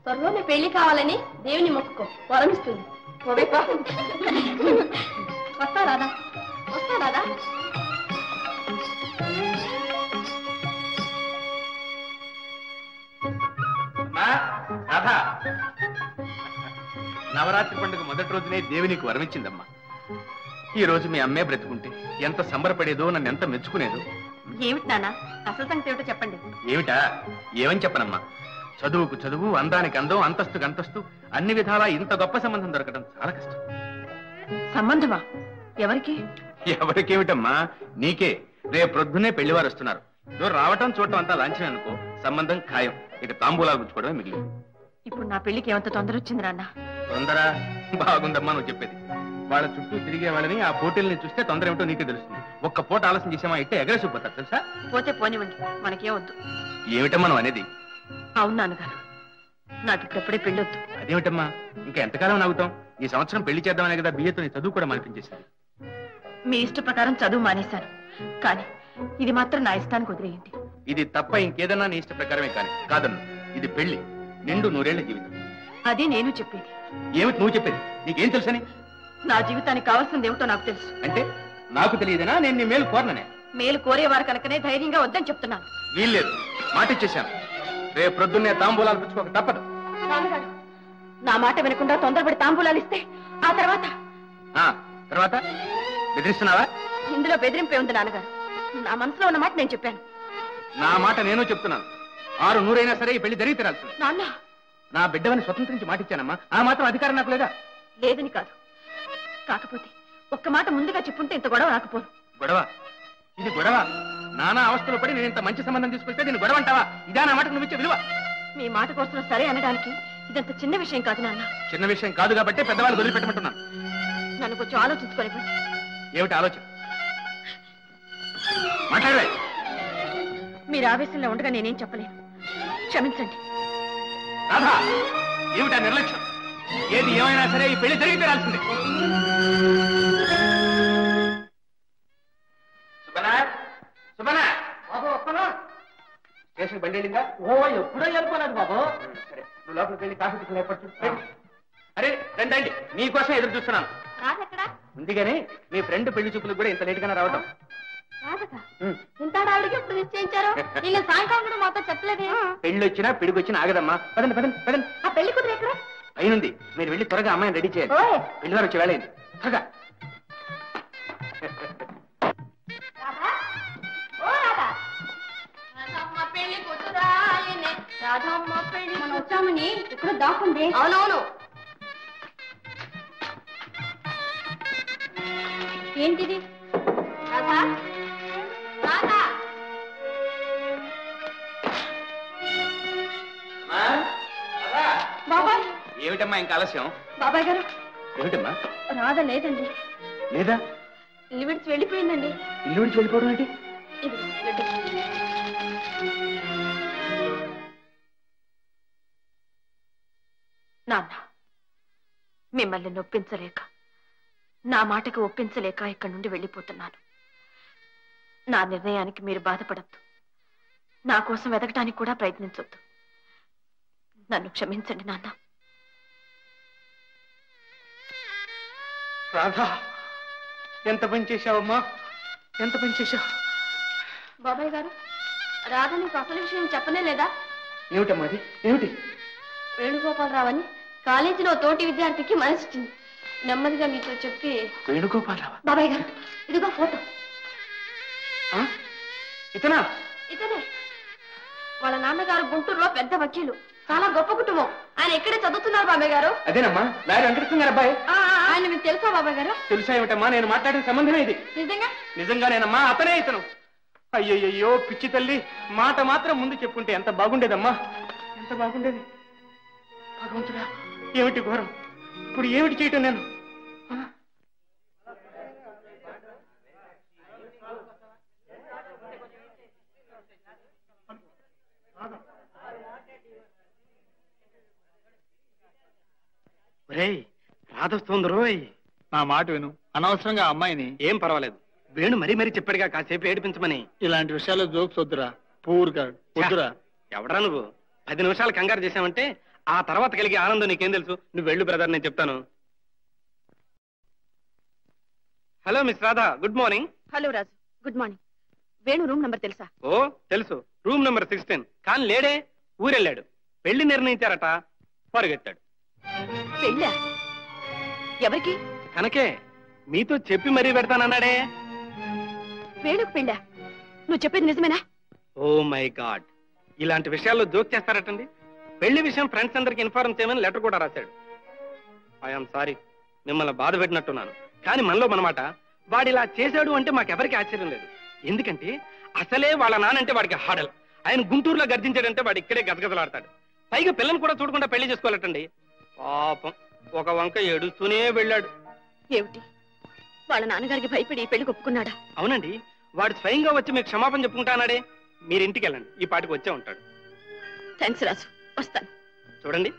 త్వరలోనే పెళ్లి కావాలని దేవుని మొక్కుకో, వరమిస్తుంది. వస్తా రాదా? వస్తా రాదా? నవరాత్రి పండుగ మొదటి రోజునే దేవి నీకు వరమిచ్చిందమ్మా. ఈ రోజు మీ అమ్మే బ్రతుకుంటే ఎంత సంబరపడేదో, నన్ను ఎంత మెచ్చుకునేదో. ఏమిటి నాన్న, అసలు సంగతి ఏమిటో చెప్పండి. ఏమిటా? ఏమని చెప్పనమ్మా? చదువుకు చదువు, అందానికి అందం, అంతస్తుకు అంతస్తు, అన్ని విధాలా ఇంత గొప్ప సంబంధం దొరకడం చాలా కష్టం. సంబంధమా? ఎవరికి? ఎవరికేమిటమ్మా, నీకే. రేపు ప్రొద్దునే పెళ్లివారు వస్తున్నారు. నువ్వు రావటం చూడటం అంతా లాంఛనం అనుకో, సంబంధం ఖాయం. ఇక తాంబూలాలు గుచ్చుకోవడమే మిగిలింది. ఇప్పుడు నా పెళ్లికి ఏమంత తొందర వచ్చింది నాన్న? తొందర బాగుందమ్మా నువ్వు చెప్పేది. వాళ్ళ చుట్టూ తిరిగే వాళ్ళని, ఆ పోటీల్ని చూస్తే తొందర ఏమిటో నీకే తెలుస్తుంది. ఒక్క పూట ఆలస్యం చేసామా ఇట్టే ఎగరేసిపోతారు తెలుసా. పోతే పోనివ్వండి, మనకేం వద్దు. ఏమిటమ్మా నువ్వు అనేది? అవును నాన్నగారు, నాకు ఇప్పుడెప్పుడే పెళ్ళొద్దు. అదేమిటమ్మా, ఇంకా ఎంతకాలం నాగుతాం? ఈ సంవత్సరం పెళ్లి చేద్దామనే కదా బియ్యతో నీ చదువు కూడా మానిపించేసింది. మీ ఇష్ట ప్రకారం చదువు మానేశాను, కానీ ఇది మాత్రం నా ఇష్టానికి వదిలేయండి. ఇది తప్ప ఇంకేదన్నా నీ ఇష్ట ప్రకారమే కానీ కాదన్ను. ఇది పెళ్లి, నిండు 100 ఏళ్ల జీవితం. అది నేను చెప్పేది. ఏమిటి నువ్వు చెప్పేది? నీకేం తెలుసని? నా జీవితానికి కావాల్సింది ఏమిటో నాకు తెలుసు. అంటే నాకు తెలియదేనా? నేను నీ మేలు కోరననే. మేలు కోరేవారు కనుకనే ధైర్యంగా వద్దని చెప్తున్నాను. వీల్లేదు, మాట ఇచ్చేశాను. రేపు ప్రొద్దున్నే తాంబూలాలు పుచ్చుకోక తప్పదు. నాన్నగారు, నా మాట వినకుండా తొందరపడి తాంబూలాలు ఇస్తే ఆ తర్వాత తర్వాత బెదిరిస్తున్నావా? ఇందులో బెదిరింపే ఉంది నాన్నగారు. నా మనసులో ఉన్న మాట నేను చెప్పాను. నా మాట నేను చెప్తున్నాను. 600 అయినా సరే ఈ పెళ్లి జరిగి తీరాల్సింది. నాన్న, నా బిడ్డవని స్వతంత్రించి మాటిచ్చానమ్మా. ఆ మాత్రం అధికారం నాకు లేదా? లేదని కాదు, కాకపోతే ఒక్క మాట ముందుగా చెప్పుంటే ఇంత గొడవ రాకపోను. గొడవ? ఇది గొడవ? నానా అవస్థలు పడి నేను ఇంత మంచి సంబంధం తీసుకొస్తే దీన్ని గొడవ అంటావా? ఇదా నా మాట నువ్వు ఇచ్చే విలువ? మీ మాట కోసం సరే అనడానికి ఇదంత చిన్న విషయం కాదు నాన్న. చిన్న విషయం కాదు కాబట్టి పెద్దవాళ్ళు వదిలిపెట్టమంటున్నాను. నన్ను కొంచెం ఆలోచించుకోనివ్వండి. ఏమిటి ఆలోచన? మాట్లాడవే. మీరు ఆవేశంలో ఉండగా నేనేం చెప్పలేను, క్షమించండి. రాధా, ఏమిటా నిర్లక్ష్యం? ఏది ఏమైనా సరే ఈ పెళ్లి జరిగి తీరాల్సిందే. స్టేషన్ బండి వెళ్ళిందా? ఎప్పుడో వెళ్ళిపోలేదు బాబు. సరే, నువ్వు లోపలికి వెళ్ళి కాఫీ టిఫిన్ ఏర్పాటు చేయి. అరే రండి, మీకోసం ఎదురు చూస్తున్నాను. ఉంది కానీ మీ ఫ్రెండ్ పెళ్లి చూపులకు కూడా ఇంత లేట్ గానే రావటం. ఇంత ఆవిడకి ఎప్పుడు నిశ్చయించారు? నిన్న సాయంకాలం కూడా మాతో చెప్పలేదే. పెళ్లి వచ్చినా పిడికి వచ్చినా ఆగదమ్మా. పదండి పదండి పదండి. ఆ పెళ్లి కూతురు ఎక్కడ? అయినుంది. మీరు వెళ్ళి త్వరగా అమ్మాయిని రెడీ చేయాలి. పెళ్లివారు వచ్చి వేళయింది. త్వరగా. వచ్చామని ఇక్కడ దాక్కుంది. అవునవును. ఏంటిది? బాబాయ్. ఏమిటమ్మా ఇంకా ఆలస్యం? బాబాయ్ గారు. ఏమిటమ్మా? రాధ లేదండి. లేదా? ఇల్లు విడిచి వెళ్ళిపోయిందండి. ఇల్లు విడిచి వెళ్ళిపోవడం ఏంటి? నాన్న, మిమ్మల్ని నొప్పించలేక, నా మాటకు ఒప్పించలేక ఇక్కడి నుండి వెళ్ళిపోతున్నాను. నా నిర్ణయానికి మీరు బాధపడద్దు, నా కోసం వెతకటానికి కూడా ప్రయత్నించొద్దు. నన్ను క్షమించండి నాన్న. రాధా, ఎంత పని చేశావమ్మా, ఎంత పని చేశావు? బాబాయ్ గారు, రాధ నీకు అసలు విషయం చెప్పనే లేదా? ఏమిటమ్మా అది? ఏమిటి? వేణుగోపాలరావు అని కాలేజీలో తోటి విద్యార్థికి మనసిచ్చింది. నెమ్మదిగా మీతో చెప్పి. వేణుగోపాలరావు? బాబాయ్ గారు, ఇదిగో ఫోటో. ఇతనా? ఇతనే. వాళ్ళ నాన్నగారు గుంటూరులో పెద్ద వకీలు, చాలా గొప్ప కుటుంబం. ఆయన ఎక్కడే చదువుతున్నారు బాబాయ్ గారు. అదేనమ్మా, లారీ వెంకటకృష్ణ గారు అబ్బాయి. ఆయన మీకు తెలుసా బాబాయ్ గారు? తెలుసా ఏమిటమ్మా, నేను మాట్లాడిన సంబంధమే ఇది. నిజంగా? నిజంగానేనమ్మా, అతనే ఇతను. అయ్యయ్యో పిచ్చి తల్లి, మాట మాత్రం ముందు చెప్పుంటే ఎంత బాగుండేదమ్మా, ఎంత బాగుండేది. భగవంతుడా, ఏమిటి ఘోరం! ఇప్పుడు ఏమిటి చేయటం నేను? రాధొస్తుంది రోయ్. నా మాట విను, అనవసరంగా అమ్మాయిని. ఏం పర్వాలేదు, వేణు మరీ మరీ చెప్పాడుగా కాసేపు ఏడిపించమని. ఇలాంటి విషయాల్లో జోక్స్ వద్దురా, పూర్గా వద్దురా. ఎవడరా నువ్వు? 10 నిమిషాలు కంగారు చేసామంటే ఆ తర్వాత కలిగే ఆనందం నీకేం తెలుసు? నువ్వు వెళ్ళు బ్రదర్, నేను చెప్తాను. Hello miss Radha, good morning. Hello Raju, good morning. Venu room number తెలుసా? ఓ తెలుసు, రూమ్ నెంబర్ 16. కానీ లేడే, ఊరెళ్ళాడు. పెళ్లి నిర్ణయించారట, పరుగెత్తాడు. పెళ్ళా? ఎవరికి? కనకే, మీతో చెప్పి మరీ పెడతానన్నాడే. వేణుకు పెళ్ళా? నువ్వు చెప్పేది నిజమేనా? ఓ మై గాడ్, ఇలాంటి విషయాల్లో జోక్ చేస్తారటండి. పెళ్లి విషయం ఫ్రెండ్స్ అందరికి ఇన్ఫార్మ్ చేయమని లెటర్ కూడా రాశాడు. ఐఎమ్ సారీ, మిమ్మల్ని బాధ పెట్టినట్టున్నాను. కానీ మనలో మనమాట, వాడు ఇలా చేశాడు అంటే మాకెవరికి ఆశ్చర్యం లేదు. ఎందుకంటే అసలే వాళ్ళ నానంటే వాడికి హాడల్. ఆయన గుంటూరులో గర్జించాడంటే వాడు ఇక్కడే గజగజలాడతాడు. పైగా పిల్లని కూడా చూడకుండా పెళ్లి చేసుకోవాలటండి. పాపం, ఒక వంక ఏడుస్తూనే వెళ్ళాడు. ఏమిటి, వాళ్ళ నాన్నగారికి భయపడి ఈ పెళ్లి ఒప్పుకున్నాడా? అవునండి, వాడు స్వయంగా వచ్చి మీకు క్షమాపణ చెప్పుకుంటానాడే. మీరింటికి వెళ్ళండి, ఈ పాటికి వచ్చే ఉంటాడు. థ్యాంక్స్ రాజు, వస్తాను. చూడండి,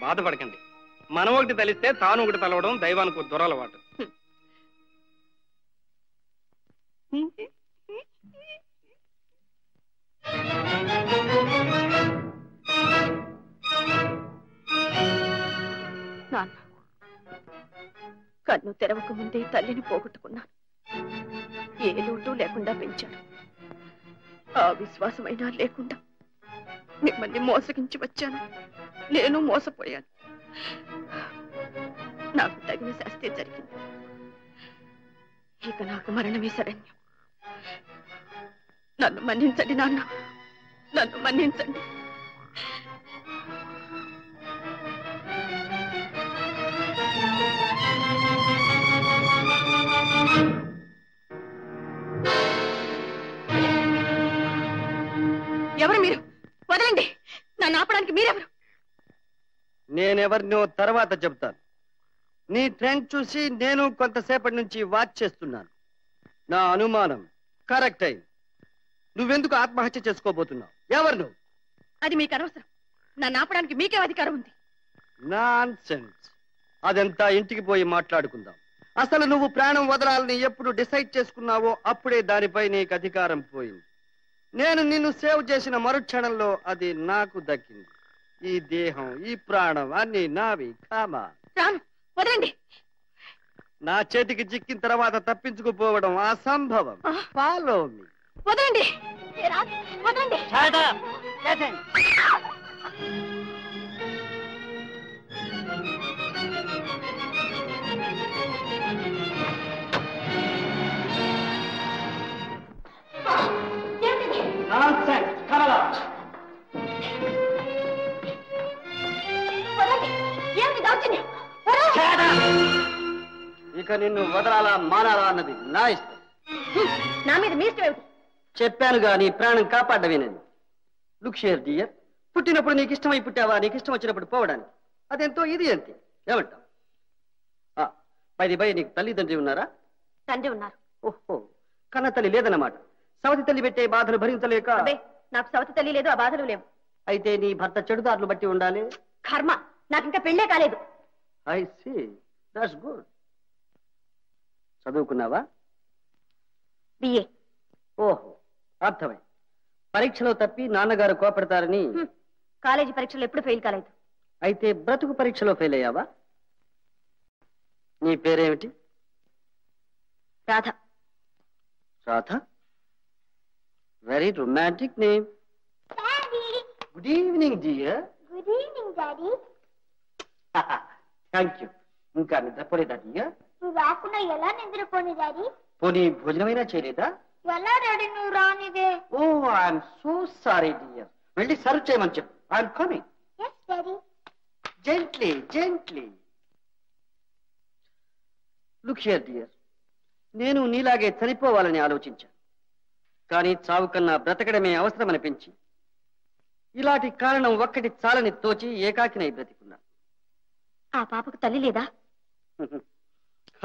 బాధపడకండి. మనం ఒకటి తలిస్తే తాను ఒకటి తలవడం దైవానికి దురలవాటు. నాన్న, కన్ను తెరవక ముందే తల్లిని పోగొట్టుకున్నాను. ఏ లోటు లేకుండా పెంచాడు. ఆ విశ్వాసమైనా లేకుండా మిమ్మల్ని మోసగించి వచ్చాను. నేను మోసపోయాను. నాకు తగిన శాస్తి జరిగింది. ఇక నాకు మరణమే శరణ్యం. నన్ను మన్నించండి నాన్న, నన్ను మన్నించండి. ఎవరు మీరు? వదలండి, నన్ను ఆపడానికి మీరెవరు? నేనెవరినో తర్వాత చెప్తాను. నీ ట్రెండ్ చూసి నేను కొంతసేపటి నుంచి వాచ్ చేస్తున్నాను. నా అనుమానం కరెక్ట్ అయింది. నువ్వెందుకు ఆత్మహత్య చేసుకోబోతున్నావు? ఎవరు నువ్వు? అది మీకు అనవసరం. నన్ను ఆపడానికి మీకేం అధికారం ఉంది? నాన్సెన్స్. అదంతా ఇంటికి పోయి మాట్లాడుకుందాం. అసలు నువ్వు ప్రాణం వదలాలని ఎప్పుడు డిసైడ్ చేసుకున్నావో అప్పుడే దానిపై నీకు అధికారం పోయింది. నేను నిన్ను సేవ్ చేసిన మరుక్షణంలో అది నాకు దక్కింది. ఈ దేహం, ఈ ప్రాణం అన్ని నావి. కామా, రాను, వదలండి. నా చేతికి చిక్కిన తర్వాత తప్పించుకుపోవడం అసంభవం. Follow me. వదలండి, వదలండి. ఇక నిన్ను వదలాలా మానాలా అన్నది నా ఇష్టం. నా మీద మీ ఇష్టం ఏమిటి? చెప్పాను గాని ప్రాణం కాపాడమేనని. లుక్ షేర్ డియర్, పుట్టినప్పుడు నీకు ఇష్టమై పుట్టావా, నీకు ఇష్టం వచ్చినప్పుడు పోవడానికి. అదెంతో ఇది అంతే. ఏమంటావు? పై నీకు తల్లిదండ్రి ఉన్నారా? తండ్రి ఉన్నారు. ఓహో, కన్న తల్లి లేదన్నమాట. సవతి తల్లి పెట్టే బాధలు భరించలేక? నాకు సవతి తల్లి లేదు, ఆ బాధలు లేవు. అయితే నీ భర్త చెడుదారులు బట్టి ఉండాలి. కర్మ, నాకు ఇంకా పెళ్ళే కాలేదు. I see, that's good. చదువుకున్నావా? బిఏ. ఓహో, అర్థమై. పరీక్షలో తప్పి నాన్నగారు కోపడతారని? కాలేజీ పరీక్షలు ఎప్పుడు ఫెయిల్ కాలేదు. అయితే బ్రతుకు పరీక్షలో ఫెయిల్ అయ్యావా? నీ పేరేమిటి? Radha. Radha, very romantic name. Good evening dear. Good evening daddy. Thank you. ఇంకా నిద్రపోలేదా డియర్? నువ్వు రాకుండా ఎలా నిద్రపోని డాడీ? పోనీ భోజనమైనా చేయలేదా? ఎలా డాడీ నువ్వు రానిదే? Oh, I'm so sorry dear. వెళ్ళి సర్వ్ చేయమని చెప్పు. I'm coming. Yes daddy. Gently gently. Look here dear, నేను నీలాగే చనిపోవాలని ఆలోచించాను. కానీ చావు కన్నా బ్రతకడమే అవసరమనిపించి ఇలాంటి కారణం ఒక్కటి చాలని తోచి ఏకాకినై బ్రతికున్నా. ఆ పాపకు తల్లి లేదా?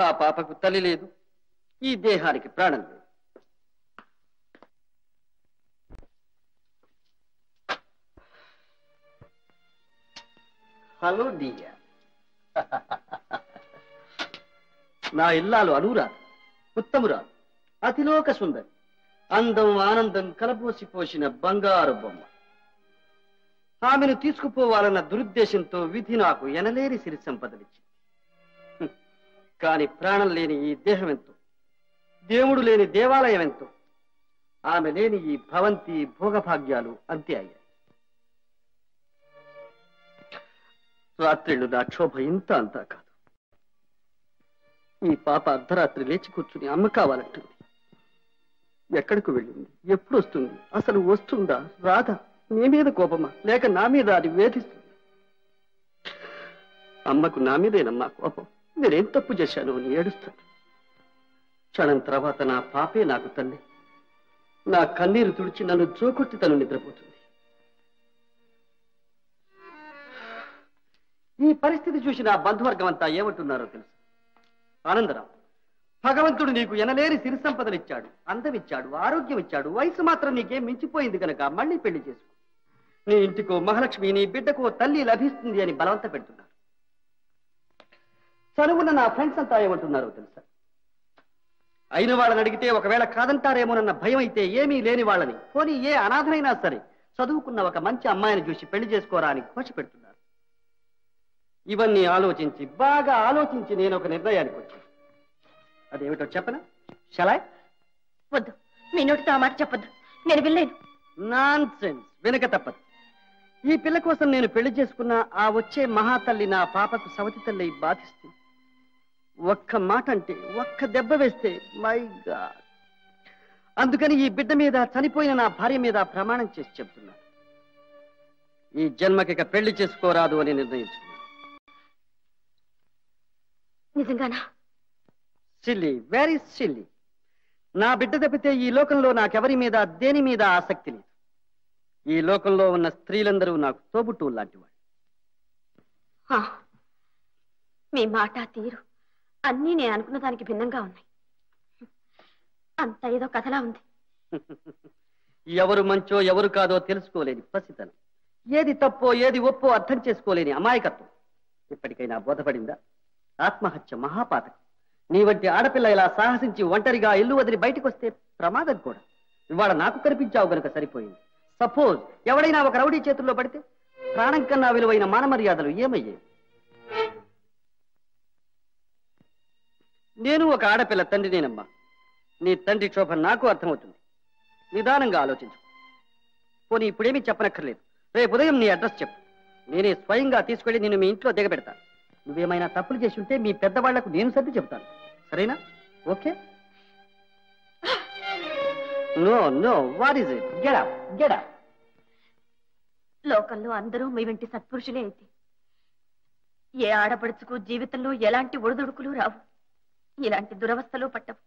ఆ పాపకు తల్లి లేదు, ఈ దేహానికి ప్రాణం లేదు. Hello dear. నా ఇల్లాలు అనురాధ, ఉత్తమురాలు, అతిలోక సుందరి, అందం ఆనందం కలబోసి పోసిన బంగారు బొమ్మ. ఆమెను తీసుకుపోవాలన్న దురుద్దేశంతో విధి నాకు ఎనలేని సిరి సంపదలిచ్చింది. కాని ప్రాణం లేని ఈ దేహం ఎంతో, దేవుడు లేని దేవాలయం ఎంతో, ఆమె లేని ఈ భవంతి భోగభాగ్యాలు అంతే అయ్యాయి. రాత్రిళ్ళు నా క్షోభ ఇంత అంతా కాదు. ఈ పాప అర్ధరాత్రి లేచి కూర్చుని అమ్మ కావాలంటుంది. ఎక్కడికి వెళ్ళింది, ఎప్పుడు వస్తుంది, అసలు వస్తుందా రాదా, నీ మీద కోపమా లేక నా మీద అది వేధిస్తుంది? అమ్మకు నా మీదేనమ్మా కోపం. నేనేం తప్పు చేశాను అని ఏడుస్తాను. క్షణం తర్వాత నా పాపే నాకు తల్లి. నా కన్నీరు తుడిచి నన్ను జోకొట్టి తను నిద్రపోతుంది. ఈ పరిస్థితి చూసి నా బంధువర్గం అంతా ఏమంటున్నారో తెలుసు. ఆనందరావు, భగవంతుడు నీకు ఎనలేని సిరి సంపదలు ఇచ్చాడు, అందం ఇచ్చాడు, ఆరోగ్యం ఇచ్చాడు, వయసు మాత్రం నీకేం మించిపోయింది కనుక మళ్ళీ పెళ్లి చేసుకో. నీ ఇంటికో మహాలక్ష్మి, నీ బిడ్డకో తల్లి లభిస్తుంది అని బలవంత పెడుతున్నారు. చనువున్న నా ఫ్రెండ్స్ అంతా ఏమంటున్నారో తెలుసా? అయిన వాళ్ళని అడిగితే ఒకవేళ కాదంటారేమోనన్న భయం అయితే ఏమీ లేని వాళ్ళని, పోనీ ఏ అనాథనైనా సరే చదువుకున్న ఒక మంచి అమ్మాయిని చూసి పెళ్లి చేసుకోరా అని ఘోష పెడుతున్నారు. ఇవన్నీ ఆలోచించి బాగా ఆలోచించి నేను ఒక నిర్ణయానికి వచ్చాను. అదేమిటో చెప్పనా? షలాయ్? వద్దు, మీ నోటితో ఆ మాట చెప్పొద్దు, నేను వినలేను. నాన్ సెన్స్, వెనక తప్పదు. ఈ పిల్ల కోసం నేను పెళ్లి చేసుకున్న ఆ వచ్చే మహాతల్లి నా పాపకు సవతి తల్లి బాధిస్తుంది. ఒక్క మాట అంటే, ఒక్క దెబ్బ వేస్తే మై గాడ్. అందుకని ఈ బిడ్డ మీద, చనిపోయిన నా భార్య మీద ప్రమాణం చేసి చెప్తున్నా, ఈ జన్మకిక పెళ్లి చేసుకోరాదు అని నిర్ణయించుకున్నా. నిజంగానా? Silly, very silly. నా బిడ్డ తప్పితే ఈ లోకంలో నాకెవరి మీద, దేని మీద ఆసక్తి లేదు. ఈ లోకంలో ఉన్న స్త్రీలందరూ నాకు తోబుట్టువులు లాంటి వాళ్ళు. మీ మాట, తీరు అన్నీ నేను అనుకున్న దానికి భిన్నంగా ఉన్నాయి. అంత ఏదో కథలా ఉంది. ఎవరు మంచో ఎవరు కాదో తెలుసుకోలేని పసితనం, ఏది తప్పో ఏది ఒప్పో అర్థం చేసుకోలేని అమాయకత్వం ఇప్పటికైనా బోధపడిందా? ఆత్మహత్య మహాపాతకం. నీ వంటి ఆడపిల్ల ఇలా సాహసించి ఒంటరిగా ఇల్లు వదిలి బయటకు వస్తే ప్రమాదం కూడా. ఇవాళ నాకు కనిపించావు గనుక సరిపోయింది. సపోజ్ ఎవడైనా ఒక రౌడీ చేతుల్లో పడితే ప్రాణం కన్నా విలువైన మానమర్యాదలు ఏమయ్యాయి? నేను ఒక ఆడపిల్ల తండ్రినేనమ్మా. నీ తండ్రి క్షోభ నాకు అర్థమవుతుంది. నిదానంగా ఆలోచించు. పోనీ ఇప్పుడేమీ చెప్పనక్కర్లేదు. రేపు ఉదయం నీ అడ్రస్ చెప్పు. నేనే స్వయంగా తీసుకెళ్లి నిన్ను మీ ఇంట్లో దిగబెడతాను. నువ్వేమైనా తప్పులు చేసి ఉంటే మీ పెద్దవాళ్లకు నేను సర్ది చెబుతాను. సరేనా? Okay? No no, what is it? Get up, get up. లోకంలో అందరూ మీ వెంటి సత్పురుషులే అయితే ఏ ఆడపడుచుకు జీవితంలో ఎలాంటి ఒడిదుడుకులు రావు, ఇలాంటి దురవస్థలు పట్టవు.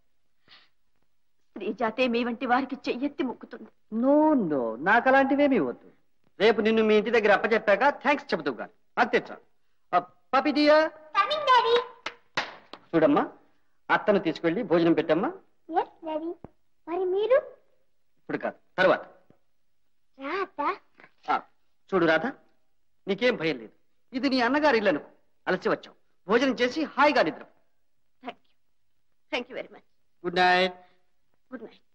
స్త్రీ జాతే మీ వంటి వారికి చెయ్యెత్తి మొక్కుతుంది. నో నో, నాకు అలాంటివేమీ వద్దు. రేపు నిన్ను మీ ఇంటి దగ్గర అప్పచెప్పాక థ్యాంక్స్ చెబుతూ గాను. అంతే చాలు. పపి డియర్, చూడమ్మా, అత్తను తీసుకెళ్ళి భోజనం పెట్టమ్మా. మరి మీరు? ఇప్పుడు కాదు, తర్వాత. చూడు రాధ, నీకేం భయం లేదు. ఇది నీ అన్నగారి ఇల్లు అనుకో. అలసి వచ్చావు, భోజనం చేసి హాయిగా నిద్ర. Thank you very much. Good night. Good night.